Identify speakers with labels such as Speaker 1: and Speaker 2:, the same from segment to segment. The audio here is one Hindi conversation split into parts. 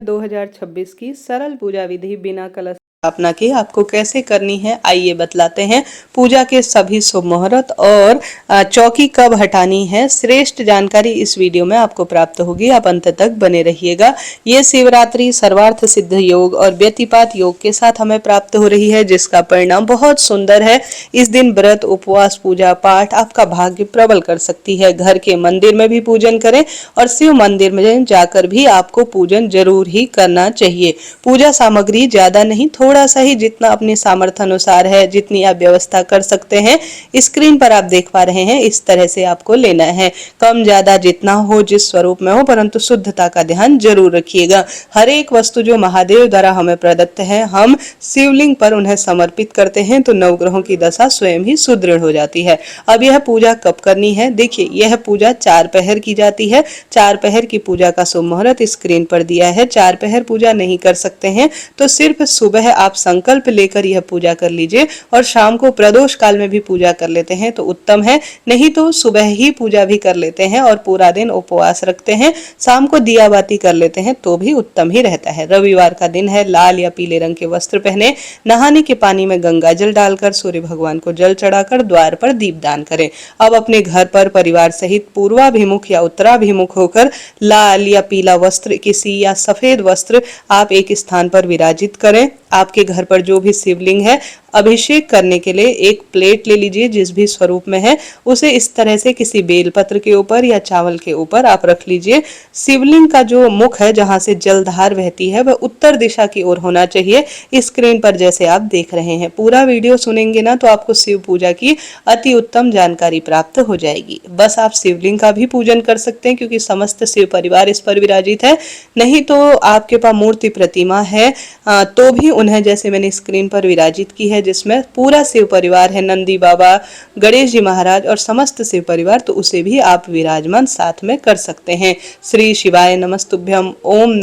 Speaker 1: 2026 की सरल पूजा विधि बिना कलश स्थापना के आपको कैसे करनी है, आइए बतलाते हैं। पूजा के सभी शुभ मुहूर्त और चौकी कब हटानी है, श्रेष्ठ जानकारी इस वीडियो में आपको प्राप्त होगी। आप अंत तक बने रहिएगा। ये शिवरात्रि सर्वार्थ सिद्ध योग और व्यतिपात योग के साथ हमें प्राप्त हो रही है, जिसका परिणाम बहुत सुंदर है। इस दिन व्रत, उपवास, पूजा पाठ आपका भाग्य प्रबल कर सकती है। घर के मंदिर में भी पूजन करें और शिव मंदिर में जाकर भी आपको पूजन जरूर ही करना चाहिए। पूजा सामग्री ज्यादा नहीं, थोड़ा सा ही, जितना अपनी सामर्थ्य अनुसार है, जितनी आप व्यवस्था कर सकते हैं। स्क्रीन पर आप देख पा रहे हैं, इस तरह से आपको लेना है। कम ज्यादा जितना हो, जिस स्वरूप में हो, परंतु शुद्धता का ध्यान जरूर रखिएगा। हर एक वस्तु जो महादेव द्वारा हमें प्रदत्त है, हम शिवलिंग पर उन्हें समर्पित करते हैं तो नवग्रहों की दशा स्वयं ही सुदृढ़ हो जाती है। अब यह पूजा कब करनी है, देखिए यह पूजा 4 पहर की जाती है। 4 पहर की पूजा का शुभ मुहूर्त स्क्रीन पर दिया है। 4 पहर पूजा नहीं कर सकते हैं तो सिर्फ सुबह आप संकल्प लेकर यह पूजा कर लीजिए और शाम को प्रदोष काल में भी पूजा कर लेते हैं तो उत्तम है। नहीं तो सुबह ही पूजा भी कर लेते हैं और पूरा दिन उपवास रखते हैं, शाम को दिया बाती कर लेते हैं तो भी उत्तम ही रहता है। रविवार का दिन है, लाल या पीले रंग के वस्त्र पहने, नहाने के पानी में गंगा जल डालकर सूर्य भगवान को जल चढ़ाकर द्वार पर दीपदान करें। अब अपने घर पर परिवार सहित पूर्वाभिमुख या उत्तराभिमुख होकर लाल या पीला वस्त्र, किसी या सफेद वस्त्र आप एक स्थान पर विराजित करें। आपके घर पर जो भी शिवलिंग है, अभिषेक करने के लिए एक प्लेट ले लीजिए, जिस भी स्वरूप में है उसे इस तरह से किसी बेलपत्र के ऊपर या चावल के ऊपर आप रख लीजिए। शिवलिंग का जो मुख है, जहां से जलधार बहती है, वह उत्तर दिशा की ओर होना चाहिए, स्क्रीन पर जैसे आप देख रहे हैं। पूरा वीडियो सुनेंगे ना तो आपको शिव पूजा की अति उत्तम जानकारी प्राप्त हो जाएगी। बस आप शिवलिंग का भी पूजन कर सकते हैं क्योंकि समस्त शिव परिवार इस पर विराजित है। नहीं तो आपके पास मूर्ति प्रतिमा है तो भी उन्हें, जैसे मैंने स्क्रीन पर विराजित की है, जिसमें पूरा शिव परिवार है, नंदी बाबा, गणेश जी महाराज और समस्त शिव परिवार, तो उसे भी आप विराजमान साथ में कर सकते हैं। श्री शिवाय नमस्तुभ्यम, ओम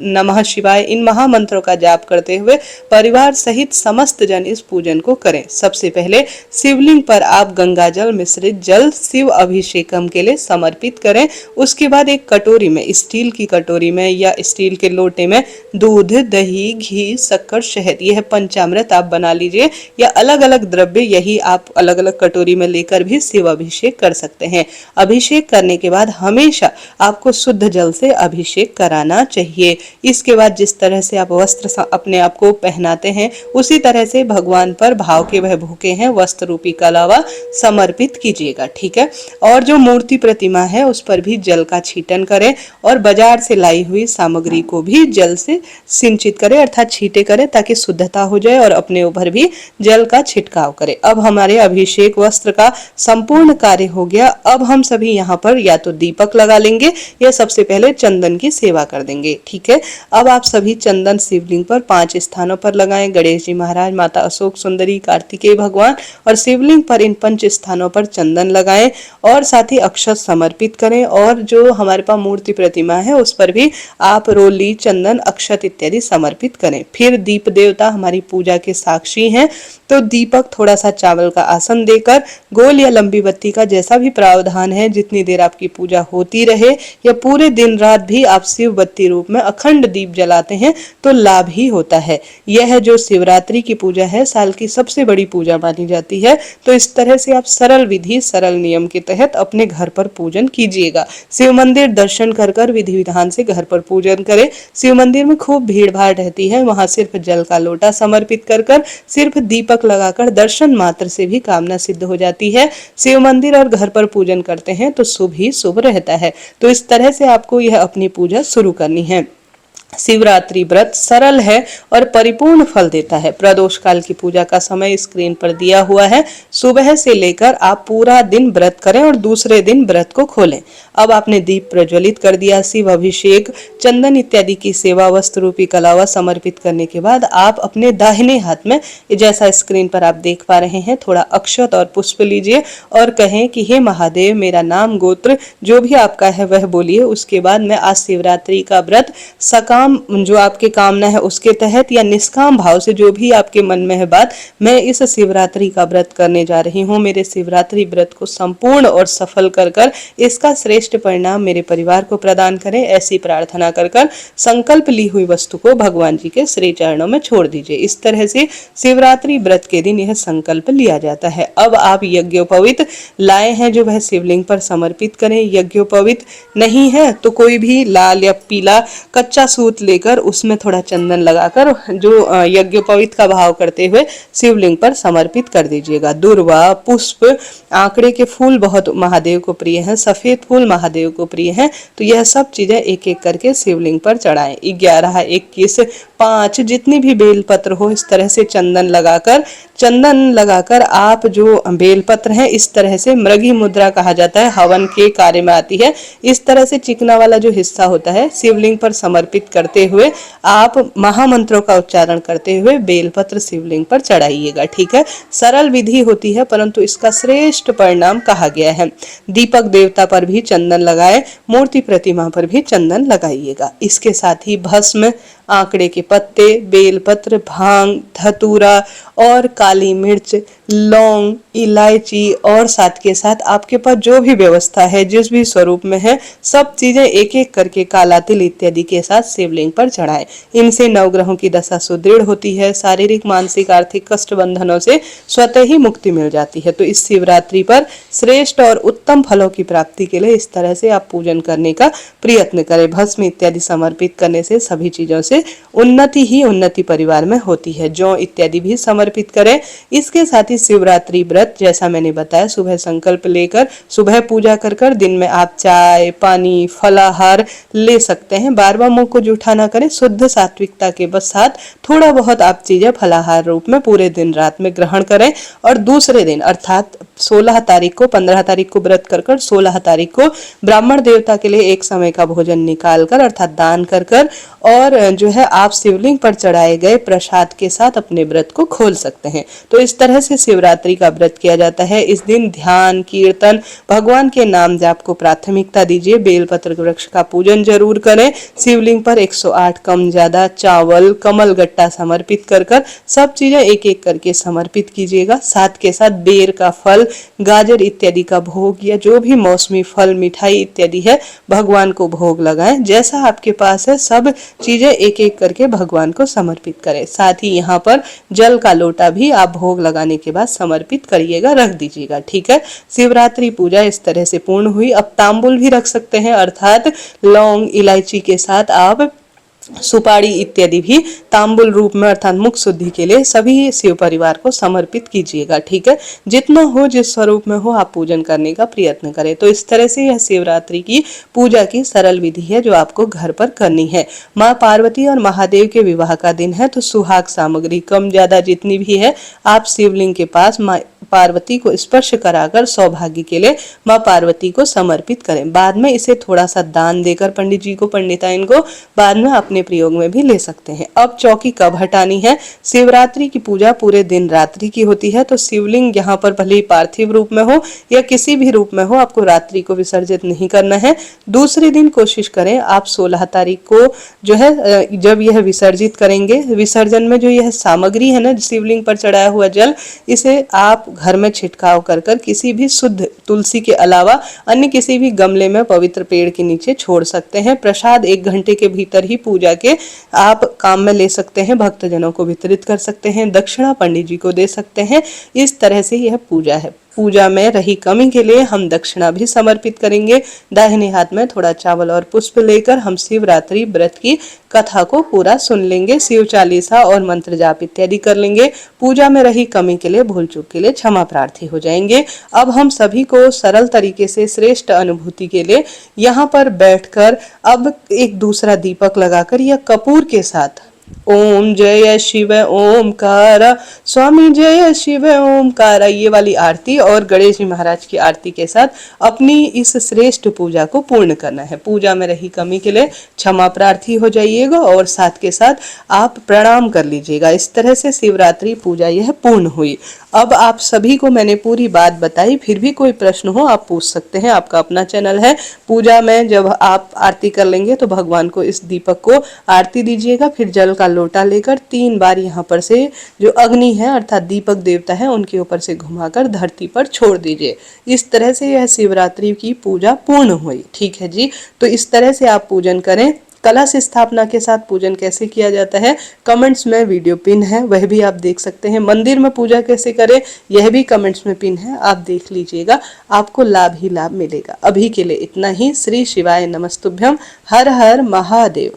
Speaker 1: नमः शिवाय, इन महामंत्रों का जाप करते हुए परिवार सहित समस्त जन इस पूजन को करें। सबसे पहले शिवलिंग पर आप गंगा जल मिश्रित जल शिव अभिषेकम के लिए समर्पित करें। उसके बाद एक कटोरी में, स्टील की कटोरी में या स्टील के लोटे में दूध, दही, घी, शक्कर, शहद, यह पंचामृत आप बना लीजिए या अलग अलग द्रव्य, यही आप अलग अलग कटोरी में लेकर भी शिव अभिषेक कर सकते हैं। अभिषेक करने के बाद हमेशा आपको शुद्ध जल से अभिषेक कराना चाहिए। इसके बाद जिस तरह से आप वस्त्र अपने आप को पहनाते हैं, उसी तरह से भगवान पर भाव के वह भूखे हैं वस्त्र रूपी कलावा समर्पित कीजिएगा, ठीक है। और जो मूर्ति प्रतिमा है उस पर भी जल का छींटन करें और बाजार से लाई हुई सामग्री को भी जल से सिंचित करें, अर्थात छींटे करें, ताकि शुद्धता हो जाए और अपने ऊपर भी जल का छिड़काव करें। अब हमारे अभिषेक वस्त्र का संपूर्ण कार्य हो गया। अब हम सभी यहाँ पर या तो दीपक लगा लेंगे या सबसे पहले चंदन की सेवा कर देंगे, ठीक है। अब आप सभी चंदन शिवलिंग पर 5 स्थानों पर लगाएं। गणेश जी महाराज, माता अशोक सुंदरी, कार्तिकेय भगवान और शिवलिंग पर इन 5 स्थानों पर चंदन लगाएं और साथ ही अक्षत समर्पित करें। और जो हमारे पास मूर्ति प्रतिमा है उस पर भी आप रोली, चंदन, अक्षत इत्यादि समर्पित करें। फिर दीप देवता हमारी पूजा के साक्षी हैं, तो दीपक थोड़ा सा चावल का आसन देकर गोल या लंबी बत्ती का, जैसा भी प्रावधान है, जितनी देर आपकी पूजा होती रहे या पूरे दिन रात भी आप शिव बत्ती रूप में अखंड दीप जलाते हैं तो लाभ ही होता है। यह जो शिवरात्रि की पूजा है, साल की सबसे बड़ी पूजा मानी जाती है। तो इस तरह से आप सरल विधि, सरल नियम के तहत अपने घर पर पूजन कीजिएगा। शिव मंदिर दर्शन कर विधि विधान से घर पर पूजन करें। शिव मंदिर में खूब भीड़ भाड़ रहती है, वहां सिर्फ जल का लोटा समर्पित कर सिर्फ दीपक लगाकर दर्शन मात्र से भी कामना सिद्ध हो जाती है। शिव मंदिर और घर पर पूजन करते हैं तो शुभ ही शुभ रहता है। तो इस तरह से आपको यह अपनी पूजा शुरू करनी है। शिवरात्रि व्रत सरल है और परिपूर्ण फल देता है। प्रदोष काल की पूजा का समय स्क्रीन पर दिया हुआ है। सुबह से लेकर आप पूरा दिन व्रत करें और दूसरे दिन व्रत को खोलें। अब आपने दीप प्रज्वलित कर दिया, शिव अभिषेक, चंदन इत्यादि की सेवा, वस्त्र रूपी कलावा समर्पित करने के बाद आप अपने दाहिने हाथ में, जैसा स्क्रीन पर आप देख पा रहे हैं, थोड़ा अक्षत और पुष्प लीजिए और कहें कि हे महादेव, मेरा नाम, गोत्र जो भी आपका है वह बोलिए। उसके बाद मैं आज शिवरात्रि का व्रत सकाम काम जो आपके कामना है उसके तहत या निष्काम भाव से जो भी आपके मन में है बात, मैं इस शिवरात्रि का व्रत करने जा रही हूँ। मेरे शिवरात्रि व्रत को संपूर्ण और सफल कर कर इसका श्रेष्ठ परिणाम मेरे परिवार को प्रदान करें, ऐसी प्रार्थना कर कर संकल्प ली हुई वस्तु को भगवान जी के श्री चरणों में छोड़ दीजिए। इस तरह से शिवरात्रि व्रत के दिन यह संकल्प लिया जाता है। अब आप यज्ञोपवीत लाए हैं जो वह शिवलिंग पर समर्पित करें। यज्ञोपवीत नहीं है तो कोई भी लाल या पीला कच्चा सूत लेकर उसमें थोड़ा चंदन लगाकर जो यज्ञोपवीत का भाव करते हुए शिवलिंग पर समर्पित कर दीजिएगा। दुर्वा, पुष्प, आंकड़े के फूल बहुत महादेव को प्रिय हैं, सफेद फूल महादेव को प्रिय हैं, तो यह सब चीजें एक एक करके शिवलिंग पर चढ़ाएं। 11, 21, 5 जितनी भी बेलपत्र हो इस तरह से चंदन लगाकर आप जो बेलपत्र हैं इस तरह से मृगी मुद्रा कहा जाता है, हवन के कार्य में आती है। इस तरह से चिकना वाला जो हिस्सा होता है शिवलिंग पर समर्पित करते हुए आप महामंत्रों का उच्चारण करते हुए बेलपत्र शिवलिंग पर चढ़ाइएगा। ठीक है, सरल विधि होती है परंतु इसका श्रेष्ठ परिणाम कहा गया है। दीपक देवता पर भी चंदन लगाए, मूर्ति प्रतिमा पर भी चंदन लगाइएगा। इसके साथ ही भस्म, आंकड़े के पत्ते, बेलपत्र, भांग, धतूरा और काली मिर्च, लौंग, इलायची और साथ के साथ आपके पास जो भी व्यवस्था है जिस भी स्वरूप में है सब चीजें एक एक करके काला तिल इत्यादि के साथ शिवलिंग पर चढ़ाएं। इनसे नवग्रहों की दशा सुदृढ़ होती है, शारीरिक, मानसिक, आर्थिक कष्ट बंधनों से स्वतः ही मुक्ति मिल जाती है। तो इस शिवरात्रि पर श्रेष्ठ और उत्तम फलों की प्राप्ति के लिए इस तरह से आप पूजन करने का प्रयत्न करें। भस्म इत्यादि समर्पित करने से सभी चीजों से उन्नति ही उन्नति परिवार में होती है। जौ इत्यादि भी समर्पित करें। इसके साथ ही शिवरात्रि व्रत जैसा मैंने बताया, सुबह संकल्प लेकर सुबह पूजा कर कर दिन में आप चाय, पानी, फलाहार ले सकते हैं। बार बार मुंह को जूठा ना करें, शुद्ध सात्विकता के साथ थोड़ा बहुत आप चीजें फलाहार रूप में पूरे दिन रात में ग्रहण करें और दूसरे दिन अर्थात 16 तारीख को, 15 तारीख को व्रत कर 16 तारीख को ब्राह्मण देवता के लिए एक समय का भोजन निकाल कर अर्थात दान कर और जो है आप शिवलिंग पर चढ़ाए गए प्रसाद के साथ अपने व्रत को खोल सकते हैं। तो इस तरह से शिवरात्रि का व्रत किया जाता है। इस दिन ध्यान, कीर्तन, भगवान के नाम जाप को प्राथमिकता दीजिए। बेलपत्र वृक्ष का पूजन जरूर करें। शिवलिंग पर 108 कम ज्यादा चावल, कमल गट्टा समर्पित कर सब चीजें एक एक करके समर्पित कीजिएगा। साथ के साथ बेर का फल, गाजर इत्यादि का भोग या जो भी मौसमी फल, मिठाई इत्यादि है भगवान को भोग लगाएं। जैसा आपके पास है सब चीजें एक एक करके भगवान को समर्पित करें। साथ ही यहाँ पर जल का लोटा भी आप भोग लगाने के बाद समर्पित करिएगा, रख दीजिएगा। ठीक है, शिवरात्रि पूजा इस तरह से पूर्ण हुई। अब तांबुल भी रख सकते हैं अर्थात लौंग, इलायची के साथ आप सुपारी इत्यादि भी तांबुल रूप में अर्थात मुख शुद्धि के लिए सभी शिव परिवार को समर्पित कीजिएगा। ठीक है, जितना हो जिस स्वरूप में हो आप पूजन करने का प्रयत्न करें। तो इस तरह से यह शिवरात्रि की पूजा की सरल विधि है जो आपको घर पर करनी है। माँ पार्वती और महादेव के विवाह का दिन है तो सुहाग सामग्री कम ज्यादा जितनी भी है आप शिवलिंग के पास माँ पार्वती को स्पर्श कराकर सौभाग्य के लिए माँ पार्वती को समर्पित करें। बाद में इसे थोड़ा सा दान देकर पंडित जी को, पंडिताइन को बाद में अपने प्रयोग में भी ले सकते हैं। अब चौकी कब हटानी है? शिवरात्रि की पूजा पूरे दिन रात्रि की होती है तो शिवलिंग यहाँ पर भले ही पार्थिव रूप में हो या किसी भी रूप में हो आपको रात्रि को विसर्जित नहीं करना है। दूसरे दिन कोशिश करें आप 16 तारीख को जो है जब यह विसर्जित करेंगे, विसर्जन में जो यह सामग्री है ना शिवलिंग पर चढ़ाया हुआ जल, इसे आप घर में छिड़काव कर किसी भी शुद्ध तुलसी के अलावा अन्य किसी भी गमले में पवित्र पेड़ के नीचे छोड़ सकते हैं। प्रसाद 1 घंटे के भीतर ही पूजा के आप काम में ले सकते हैं, भक्तजनों को वितरित कर सकते हैं, दक्षिणा पंडित जी को दे सकते हैं। इस तरह से यह पूजा है। पूजा में रही कमी के लिए हम दक्षिणा भी समर्पित करेंगे। दाहिने हाथ में थोड़ा चावल और पुष्प लेकर हम शिवरात्रि व्रत की कथा को पूरा सुन लेंगे, शिव चालीसा और मंत्र जाप इत्यादि कर लेंगे। पूजा में रही कमी के लिए, भूल चूक के लिए क्षमा प्रार्थी हो जाएंगे। अब हम सभी को सरल तरीके से श्रेष्ठ अनुभूति के लिए यहाँ पर बैठकर अब एक दूसरा दीपक लगाकर या कपूर के साथ ओम जय शिव ओमकार, स्वामी जय शिव ओमकार, ये वाली आरती और गणेश जी महाराज की आरती के साथ अपनी इस श्रेष्ठ पूजा को पूर्ण करना है। पूजा में रही कमी के लिए क्षमा प्रार्थी हो जाइएगा और साथ के साथ आप प्रणाम कर लीजिएगा। इस तरह से शिवरात्रि पूजा यह पूर्ण हुई। अब आप सभी को मैंने पूरी बात बताई, फिर भी कोई प्रश्न हो आप पूछ सकते हैं। आपका अपना चैनल है। पूजा में जब आप आरती कर लेंगे तो भगवान को इस दीपक को आरती दीजिएगा, फिर जल का लोटा लेकर 3 बार यहाँ पर से जो अग्नि है अर्थात दीपक देवता है उनके ऊपर से घुमाकर धरती पर छोड़ दीजिए। इस तरह से यह शिवरात्रि की पूजा पूर्ण हुई। ठीक है जी, तो इस तरह से आप पूजन करें। कलश स्थापना के साथ पूजन कैसे किया जाता है कमेंट्स में वीडियो पिन है, वह भी आप देख सकते हैं। मंदिर में पूजा कैसे करें यह भी कमेंट्स में पिन है, आप देख लीजिएगा, आपको लाभ ही लाभ मिलेगा। अभी के लिए इतना ही। श्री शिवाय नमस्तुभ्यम। हर हर महादेव।